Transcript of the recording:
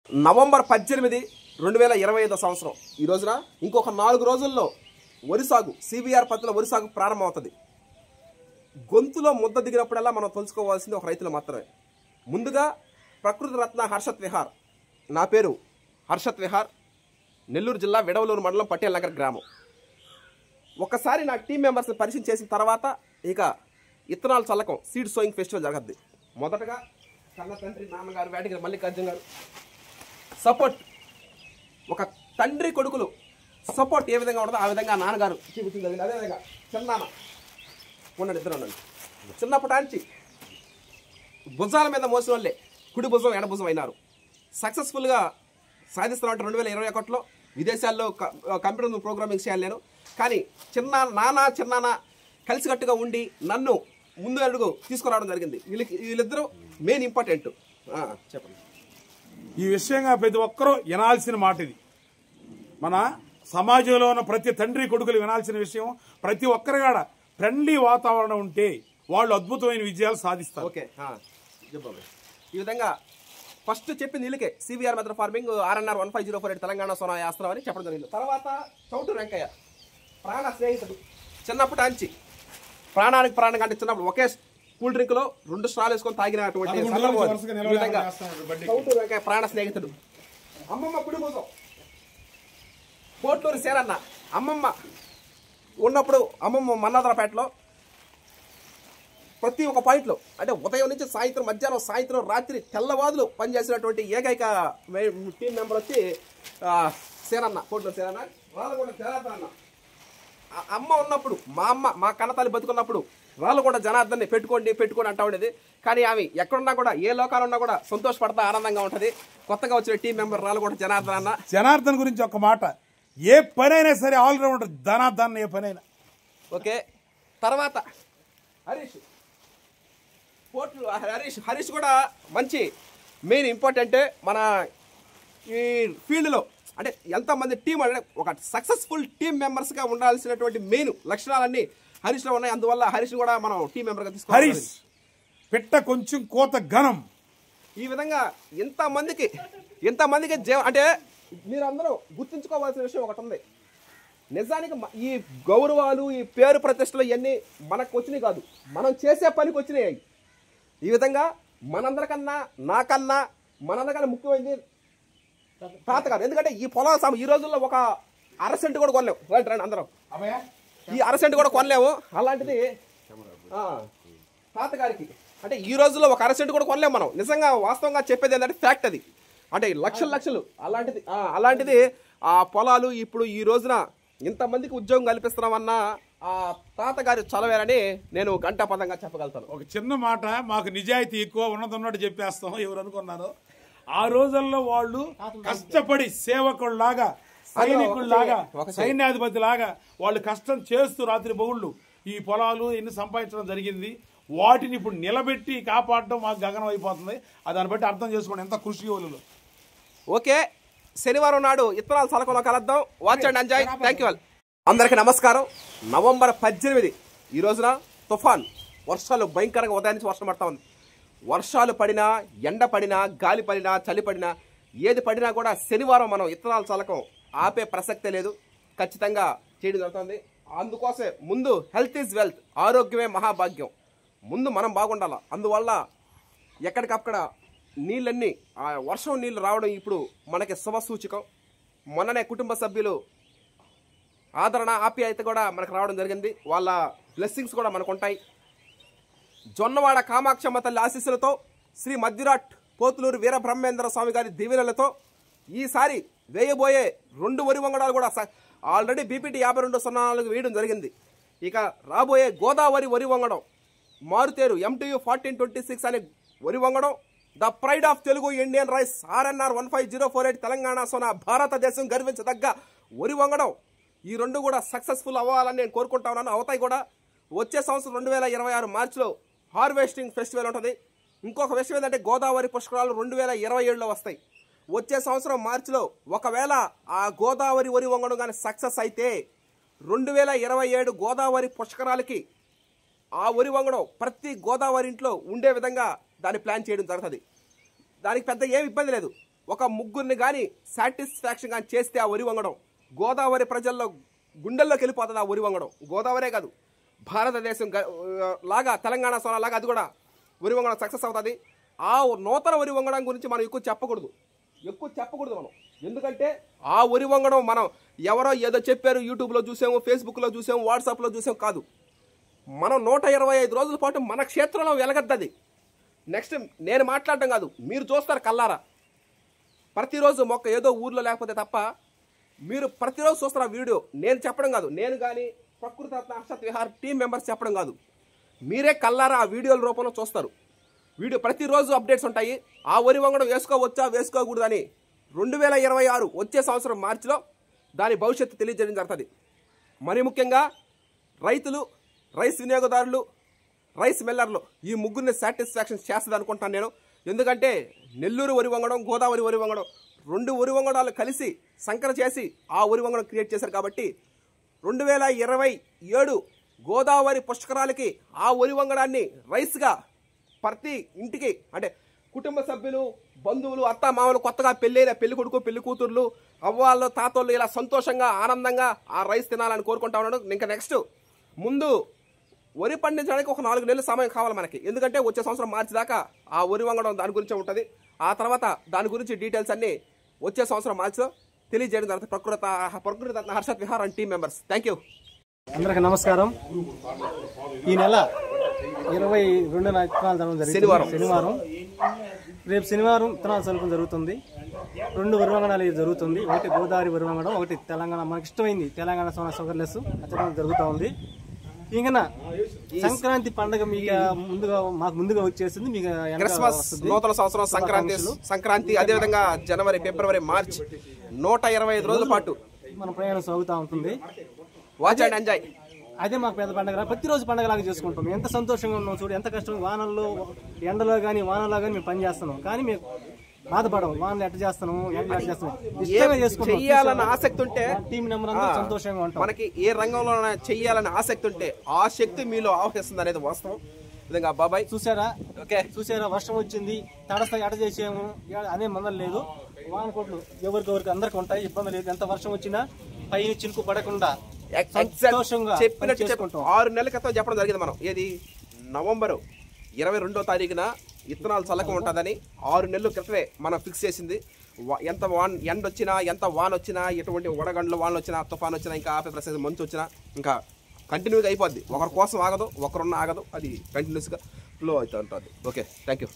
November 18, 2025 సంవత్సరం ఈ రోజున ఇంకొక 4 రోజుల్లో వరి సాగు సిబిఆర్ పత్తుల వరి సాగు ప్రారంభమవుతుంది. గొంతులో ముద్ద దిగినప్పుడల్లా మనం తెలుసుకోవాల్సింది ఒక రైతులు మాత్రమే. ముందుగా ప్రకృతి రత్న హర్షత్ విహార్. నా పేరు హర్షత్ విహార్, నెల్లూరు జిల్లా విడవలూరు మండలం పటేల్ నగర్ గ్రామం. ఒకసారి నా టీం మెంబర్స్ని పరిచయం చేసిన తర్వాత ఇక ఇత్తనాల చల్లకం సీడ్ సోయింగ్ ఫెస్టివల్ జరగద్ది. మొదటగా కన్న తండ్రి నాన్నగారు వేటగిరి మల్లికార్జున గారు సపోర్ట్, ఒక తండ్రి కొడుకులు సపోర్ట్ ఏ విధంగా ఉంటుందో ఆ విధంగా నాన్నగారు చూపించింది. అదేవిధంగా చిన్నాన్న ఉండండి, ఇద్దరు ఉండండి. చిన్నప్పటి నుంచి భుజాల మీద మోసిన వాళ్ళే కుడి భుజం ఎడ భుజం అయినారు. సక్సెస్ఫుల్గా సాధిస్తున్నట్టు 2021లో విదేశాల్లో కంప్యూటర్ ప్రోగ్రామింగ్ చేయాలి నేను. కానీ చిన్నాన్న కలిసికట్టుగా ఉండి నన్ను ముందు అడుగు తీసుకురావడం జరిగింది. వీళ్ళిద్దరూ మెయిన్ ఇంపార్టెంట్. చెప్పండి. ఈ విషయంగా ప్రతి ఒక్కరూ వినాల్సిన మాట ఇది. మన సమాజంలో ఉన్న ప్రతి తండ్రి కొడుకులు వినాల్సిన విషయం. ప్రతి ఒక్కరిగాడ ఫ్రెండ్లీ వాతావరణం ఉంటే వాళ్ళు అద్భుతమైన విజయాలు సాధిస్తారు. ఓకే, చెప్పండి. ఈ విధంగా ఫస్ట్ చెప్పింది వీళ్ళకే CVR method farming RNR 15048 Telangana Sona యాస్త్రం అని చెప్పడం జరిగింది. తర్వాత చౌటూరు వెంకయ్య ప్రాణ స్నేహితుడు. చిన్నప్పటి నుంచి ప్రాణానికి ప్రాణం కంటే చిన్నప్పుడు ఒకే కూల్ డ్రింక్ లో 2 స్ట్రాలు వేసుకొని తాగినటువంటి విధంగా చౌటూరు వెంకయ్య ప్రాణ స్నేహితుడు. అమ్మమ్మ కుడి కోసం పోట్లూరు సేరన్న. అమ్మమ్మ ఉన్నప్పుడు అమ్మమ్మ మన్నాదరపేటలో ప్రతి ఒక్క పాయింట్లో అంటే ఉదయం నుంచి సాయంత్రం, మధ్యాహ్నం, సాయంత్రం, రాత్రి తెల్లవాదులు పనిచేసినటువంటి ఏకైక టీం మెంబర్ వచ్చి సేనన్న, పోట్లూరు సేనన్న. రాళ్ళగొండ జనార్దన్. అమ్మ ఉన్నప్పుడు మా కన్నతల్లి బతుకున్నప్పుడు రాళ్ళగొండ జనార్దన్ని పెట్టుకోండి అంటా ఉండేది. కానీ ఆమె ఎక్కడున్నా కూడా ఏ లోకాలు ఉన్నా కూడా సంతోషపడతా ఆనందంగా ఉంటుంది. కొత్తగా వచ్చిన టీం మెంబర్ రాళ్ళగొండ జనార్దన్ అన్న. జనార్దన్ గురించి ఒక మాట, ఏ పనైనా సరే ఆల్రౌండర్ జనార్దన్, ఏ పనైనా. ఓకే, తర్వాత హరీష్ హరీష్ కూడా మంచి మెయిన్ ఇంపార్టెంట్. మన ఈ ఫీల్డ్లో అంటే ఎంతమంది టీం అంటే ఒక సక్సెస్ఫుల్ టీం మెంబర్స్గా ఉండాల్సినటువంటి మెయిన్ లక్షణాలన్నీ హరీష్లో ఉన్నాయి. అందువల్ల హరీష్ కూడా మనం టీం మెంబర్గా తీసుకోవాలి. హరీష్ పెట్ట కొంచెం కోత ఘనం. ఈ విధంగా ఎంతమందికి అంటే మీరందరూ గుర్తుంచుకోవాల్సిన విషయం ఒకటి ఉంది. నిజానికి ఈ గౌరవాలు, ఈ పేరు ప్రతిష్టలు ఇవన్నీ మనకు వచ్చినాయి కాదు, మనం చేసే పనికి వచ్చినాయి. ఈ విధంగా మనందరికన్నా మనందరికన్నా ముఖ్యమైనది తాతగారు. ఎందుకంటే ఈ పొలం ఈ రోజుల్లో ఒక అరసెంట్ కూడా కొనలేము. రండి అందరం, ఈ అరసెంట్ కూడా కొనలేము. అలాంటిది తాతగారికి అంటే ఈ రోజుల్లో ఒక అరసెంట్ కూడా కొనలేము మనం. నిజంగా వాస్తవంగా చెప్పేది ఏంటంటే ఫ్యాక్ట్ అది. అంటే లక్షలు అలాంటిది ఆ పొలాలు ఇప్పుడు ఈ రోజున ఇంతమందికి ఉద్యోగం కల్పిస్తున్నామన్నా ఆ తాతగారి చలవేరని నేను గంటాపదంగా చెప్పగలుగుతాను. ఒక చిన్న మాట, మాకు నిజాయితీ ఎక్కువ, ఉన్నదన్నట్టు చెప్పేస్తాం. ఎవరు అనుకున్నారు ఆ రోజుల్లో వాళ్ళు కష్టపడి సేవకుల్లాగా, సైనికుల్లాగా, సైన్యాధిపతి లాగా వాళ్ళు కష్టం చేస్తూ రాత్రి బొగుళ్ళు ఈ పొలాలు ఎన్ని సంపాదించడం జరిగింది. వాటిని ఇప్పుడు నిలబెట్టి కాపాడడం మాకు గగనం అయిపోతుంది. దాన్ని బట్టి అర్థం చేసుకోండి ఎంత కృషి వాళ్ళు. ఓకే, శనివారం నాడు ఇత్తనాల చలకంలో కలుద్దాం. Watch and enjoy. Thank you. అందరికీ నమస్కారం. నవంబర్ 18 ఈ రోజున తుఫాన్ వర్షాలు భయంకరంగా ఉదయం నుంచి వర్షం పడతా ఉంది. వర్షాలు పడినా, ఎండ పడినా, గాలి పడినా, చలి పడినా, ఏది పడినా కూడా శనివారం మనం ఇత్తనాల చలకం ఆపే ప్రసక్తే లేదు. ఖచ్చితంగా చేయడం జరుగుతుంది. అందుకోసమే ముందు హెల్త్ ఈజ్ వెల్త్, ఆరోగ్యమే మహాభాగ్యం. ముందు మనం బాగుండాలి. అందువల్ల ఎక్కడికక్కడ నీళ్ళన్నీ ఆ వర్షం నీళ్ళు రావడం ఇప్పుడు మనకి శుభ సూచకం. మొన్ననే కుటుంబ సభ్యులు ఆదరణ, ఆప్యాయత కూడా మనకు రావడం జరిగింది. వాళ్ళ బ్లెస్సింగ్స్ కూడా మనకు ఉంటాయి. జొన్నవాడ కామాక్షమ్మ తల్లి ఆశీస్సులతో, శ్రీ మధ్యరాట్ పోతులూరు వీరబ్రహ్మేంద్ర స్వామి గారి దీవెనలతో ఈసారి వేయబోయే 2 వరి వంగడాలు కూడా ఆల్రెడీ BPT 5204 వేయడం జరిగింది. ఇక రాబోయే గోదావరి వరి వంగడం మారుతేరు MTU 1426 అనే వరి వంగడం, the pride of Telugu Indian rice RNR 15048 Telangana Sona భారతదేశం గర్వించదగ్గ వరి వంగడం, ఈ 2 కూడా సక్సెస్ఫుల్ అవ్వాలని నేను కోరుకుంటా ఉన్నాను. అవుతాయి కూడా. వచ్చే సంవత్సరం 2026 మార్చిలో హార్వెస్టింగ్ ఫెస్టివల్ ఉంటుంది. ఇంకొక విషయం ఏంటంటే గోదావరి పుష్కరాలు 2027లో వస్తాయి. వచ్చే సంవత్సరం మార్చిలో ఒకవేళ ఆ గోదావరి వరి వంగడం కానీ సక్సెస్ అయితే 2027 గోదావరి పుష్కరాలకి ఆ వరి వంగడం ప్రతి గోదావరి ఇంట్లో ఉండే విధంగా దాన్ని ప్లాన్ చేయడం జరుగుతుంది. దానికి పెద్ద ఏమి ఇబ్బంది లేదు. ఒక ముగ్గురిని కానీ సాటిస్ఫాక్షన్ కానీ చేస్తే ఆ వరి వంగడం గోదావరి ప్రజల్లో గుండెల్లోకి వెళ్ళిపోతుంది. ఆ వరి వంగడం గోదావరే కాదు, భారతదేశం లాగా తెలంగాణ సోనా లాగా అది కూడా వరి వంగడం సక్సెస్ అవుతుంది. ఆ నూతన వరి వంగడం గురించి మనం ఎక్కువ చెప్పకూడదు మనం. ఎందుకంటే ఆ వరి వంగడం మనం ఎవరో ఏదో చెప్పారు, యూట్యూబ్లో చూసాము, ఫేస్బుక్లో చూసాము, వాట్సాప్లో చూసాము కాదు. మనం 125 రోజుల పాటు మన క్షేత్రంలో వెలగద్దది. నెక్స్ట్ నేను మాట్లాడటం కాదు, మీరు చూస్తారు కల్లారా. ప్రతిరోజు మొక్క ఏదో ఊర్లో లేకపోతే తప్ప మీరు ప్రతిరోజు చూస్తారు ఆ వీడియో. నేను చెప్పడం కాదు, నేను కానీ ప్రకృతి రత్న హర్షత్ విహార్ టీం మెంబర్స్ చెప్పడం కాదు, మీరే కల్లారా ఆ వీడియోల రూపంలో చూస్తారు. వీడియో ప్రతిరోజు అప్డేట్స్ ఉంటాయి. ఆ వరి వంగడం వేసుకోవచ్చా వేసుకోకూడదని 2026 వచ్చే సంవత్సరం మార్చిలో దాని భవిష్యత్తు తెలియజేయడం జరుగుతుంది. మరి ముఖ్యంగా రైతులు, రైస్ వినియోగదారులు, రైస్ మిల్లర్లు ఈ ముగ్గురిని సాటిస్ఫాక్షన్ చేస్తుంది అనుకుంటాను నేను. ఎందుకంటే నెల్లూరు వరి వంగడం, గోదావరి వరి వంగడం 2 వరి వంగడాలు కలిసి సంకర చేసి ఆ వరి వంగడం క్రియేట్ చేశారు. కాబట్టి 2027 గోదావరి పుష్కరాలకి ఆ వరి వంగడాన్ని రైస్గా ప్రతి ఇంటికి అంటే కుటుంబ సభ్యులు, బంధువులు, అత్త మామలు, కొత్తగా పెళ్ళైన పెళ్లి కొడుకు, పెళ్లి కూతుర్లు, అవ్వాళ్ళు, తాతోళ్ళు ఇలా సంతోషంగా ఆనందంగా ఆ రైస్ తినాలని కోరుకుంటా ఉన్నాను. ఇంకా నెక్స్ట్ ముందు వరి పండించడానికి ఒక 4 నెలల సమయం కావాలి మనకి. ఎందుకంటే వచ్చే సంవత్సరం మార్చి దాకా ఆ వరి వంగడం దాని గురించి ఉంటుంది. ఆ తర్వాత దాని గురించి డీటెయిల్స్ అన్ని వచ్చే సంవత్సరం మార్చిలో తెలియజేయడం జరుగుతుంది. Prakriti Ratna Harshat Vihar and team members. Thank you. అందరికి నమస్కారం. ఈ నెల 22న విత్తనాలు చల్లడం జరిగింది. శనివారం రేపు శనివారం విత్తనాలు చల్లడం జరుగుతుంది. 2 వరి వంగడాలు జరుగుతుంది. ఒకటి గోదావరి వరి వంగడం, ఒకటి తెలంగాణ మనకి ఇష్టమైంది తెలంగాణ సోనా షుగర్లెస్ అచ్చడం జరుగుతూ ఉంది. ఇంకా సంక్రాంతి పండుగ మాకు ముందుగా వచ్చేసింది. మీకు క్రిస్మస్, నూతన సంవత్సరం, సంక్రాంతి అదేవిధంగా జనవరి, ఫిబ్రవరి, మార్చ్ 125 రోజుల పాటు మన ప్రయాణం సాగుతూ ఉంటుంది. Watch and enjoy. అదే మాకు పెద్ద పండుగ. ప్రతిరోజు పండుగలాగా చేసుకుంటాం. ఎంత సంతోషంగా ఉన్నాం చూడు, ఎంత కష్టం. వానల్లో, ఎండలో కానీ వానలో కానీ మేము పని చేస్తున్నాం, కానీ మేము బాధపడం. వానలు ఎట్ట చేస్తున్నాము, ఎట్లా చేస్తున్నాం, ఇష్టంగా చేసుకుంటాం. చెయ్యాలన్న ఆసక్తి ఉంటే టీం నెంబర్ అంతా సంతోషంగా ఉంటాం. మనకి ఏ రంగంలో చెయ్యాలని ఆసక్తి ఉంటే ఆ శక్తి మీలో ఆవహిస్తుంది అనేది వాస్తవం. విధంగా బాబాయ్ చూసారా, ఓకే చూసారా, వర్షం వచ్చింది, తడస్తా ఎట చేసాము అనే మందలు లేదు. వాన కోట్లు ఎవరికొవరికి అందరికి ఉంటాయి, ఇబ్బంది లేదు. ఎంత వర్షం వచ్చినా పైన చినుకు పడకుండా చెప్పినట్టు 6 నెలల క్రితం చెప్పడం జరిగింది. మనం ఏది నవంబర్ 22వ తారీఖున విత్తనాలు చల్లకం ఉంటుందని 6 నెలల క్రితమే మనం ఫిక్స్ చేసింది. ఎంత ఎండ వచ్చినా, ఎంత వాన వచ్చినా, ఎటువంటి వడగండ్లు వానలు వచ్చినా, తుఫాన్ వచ్చినా, ఇంకా ఆపే ప్రసెస్ మంచు వచ్చినా ఇంకా కంటిన్యూగా అయిపోద్ది. ఒకరి కోసం ఆగదు, ఒకరున్న ఆగదు, అది కంటిన్యూస్గా ఫ్లో అవుతూ ఉంటుంది. Okay, thank you.